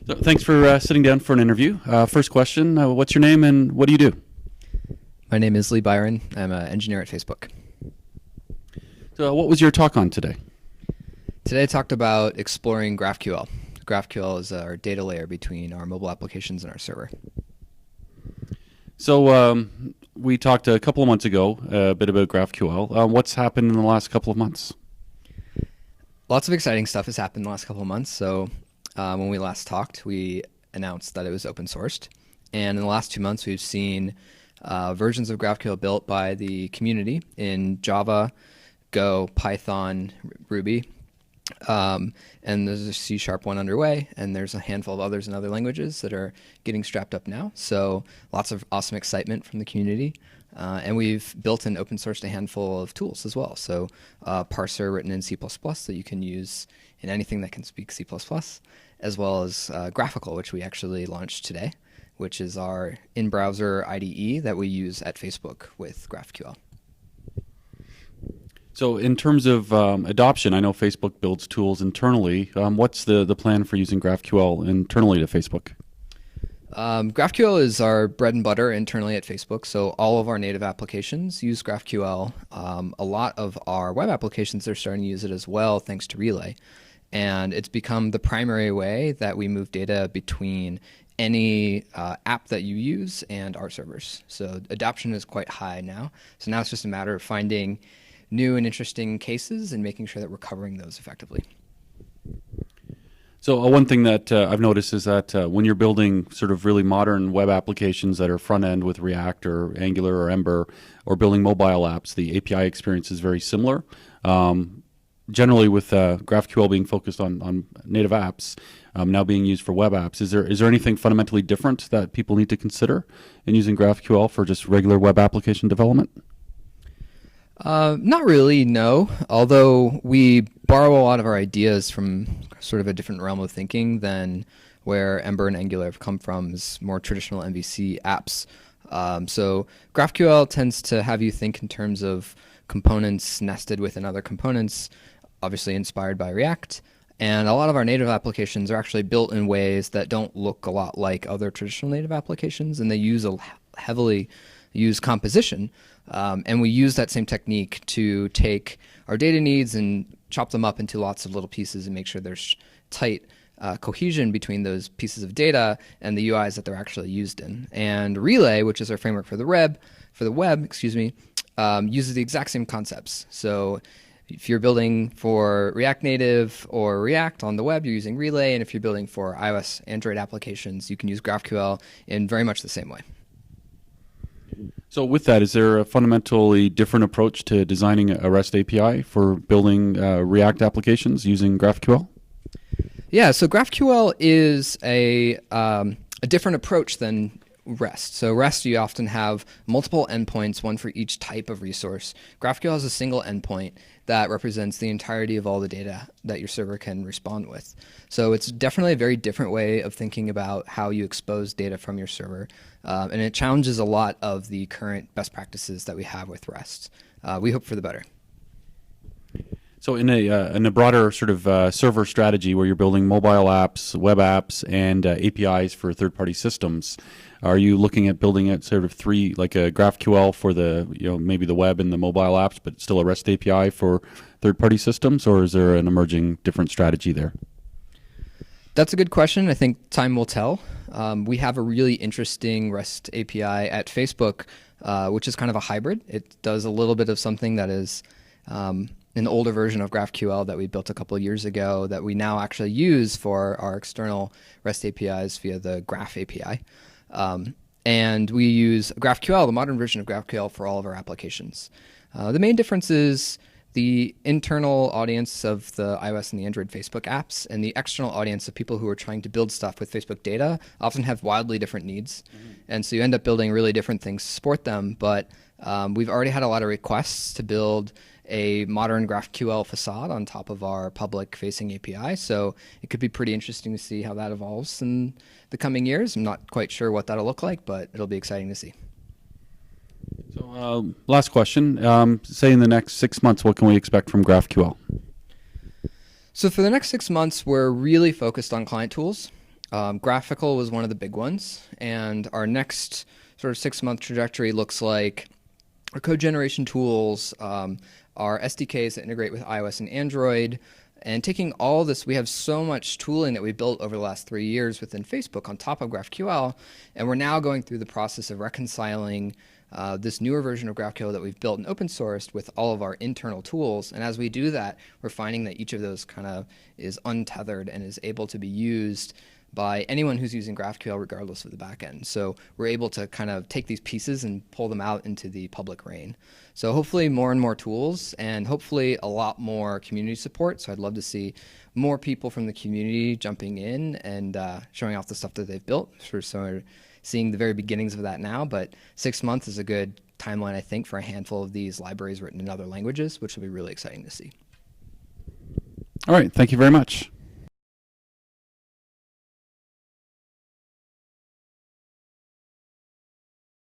So thanks for sitting down for an interview. First question, what's your name and what do you do? My name is Byron. I'm an engineer at Facebook. So what was your talk on today? Today I talked about exploring GraphQL. GraphQL is our data layer between our mobile applications and our server. So we talked a couple of months ago a bit about GraphQL. What's happened in the last couple of months? Lots of exciting stuff has happened in the last couple of months. So when we last talked, we announced that it was open sourced. And in the last 2 months, we've seen versions of GraphQL built by the community in Java, Go, Python, Ruby. And there's a C# one underway, and there's a handful of others in other languages that are getting strapped up now. So lots of awesome excitement from the community. And we've built and open sourced a handful of tools as well. So parser written in C++ that you can use in anything that can speak C++, as well as GraphQL, which we actually launched today, which is our in-browser IDE that we use at Facebook with GraphQL. So in terms of adoption, I know Facebook builds tools internally. What's the plan for using GraphQL internally to Facebook? GraphQL is our bread and butter internally at Facebook, so all of our native applications use GraphQL. A lot of our web applications are starting to use it as well, thanks to Relay. And it's become the primary way that we move data between any app that you use and our servers. So adoption is quite high now. So now it's just a matter of finding new and interesting cases and making sure that we're covering those effectively. So one thing that I've noticed is that when you're building sort of really modern web applications that are front end with React or Angular or Ember, or building mobile apps, the API experience is very similar. Generally, with GraphQL being focused on native apps, now being used for web apps, is there anything fundamentally different that people need to consider in using GraphQL for just regular web application development? Not really, no. Although we borrow a lot of our ideas from sort of a different realm of thinking than where Ember and Angular have come from, is more traditional MVC apps. So GraphQL tends to have you think in terms of components nested within other components, obviously inspired by React. And a lot of our native applications are actually built in ways that don't look a lot like other traditional native applications, and they use heavily use composition. And we use that same technique to take our data needs and chop them up into lots of little pieces and make sure there's tight cohesion between those pieces of data and the UIs that they're actually used in. And Relay, which is our framework for the web, uses the exact same concepts. So if you're building for React Native or React on the web, you're using Relay. And if you're building for iOS, Android applications, you can use GraphQL in very much the same way. So with that, is there a fundamentally different approach to designing a REST API for building React applications using GraphQL? Yeah, so GraphQL is a different approach than REST. So REST, you often have multiple endpoints, one for each type of resource. GraphQL is a single endpoint that represents the entirety of all the data that your server can respond with. So it's definitely a very different way of thinking about how you expose data from your server. And it challenges a lot of the current best practices that we have with REST. We hope for the better. So in a broader sort of server strategy where you're building mobile apps, web apps, and APIs for third-party systems, are you looking at building it sort of like a GraphQL for the, maybe the web and the mobile apps, but still a REST API for third-party systems, or is there an emerging different strategy there? That's a good question. I think time will tell. We have a really interesting REST API at Facebook, which is kind of a hybrid. It does a little bit of something that is an older version of GraphQL that we built a couple of years ago that we now actually use for our external REST APIs via the Graph API. And we use GraphQL, the modern version of GraphQL, for all of our applications. The main difference is the internal audience of the iOS and the Android Facebook apps and the external audience of people who are trying to build stuff with Facebook data often have wildly different needs. And so you end up building really different things to support them. But we've already had a lot of requests to build a modern GraphQL facade on top of our public-facing API. So it could be pretty interesting to see how that evolves in the coming years. I'm not quite sure what that'll look like, but it'll be exciting to see. So last question. Say in the next 6 months, what can we expect from GraphQL? So for the next 6 months, we're really focused on client tools. Graphical was one of the big ones, and our next sort of 6-month trajectory looks like our code generation tools, our SDKs that integrate with iOS and Android, and taking all this. We have so much tooling that we built over the last 3 years within Facebook on top of GraphQL, and we're now going through the process of reconciling this newer version of GraphQL that we've built and open sourced with all of our internal tools. And as we do that, we're finding that each of those kind of is untethered and is able to be used by anyone who's using GraphQL regardless of the backend. So we're able to kind of take these pieces and pull them out into the public reign. So hopefully more and more tools, and hopefully a lot more community support. So I'd love to see more people from the community jumping in and showing off the stuff that they've built. So we're seeing the very beginnings of that now, but 6 months is a good timeline, I think, for a handful of these libraries written in other languages, which will be really exciting to see. All right, thank you very much.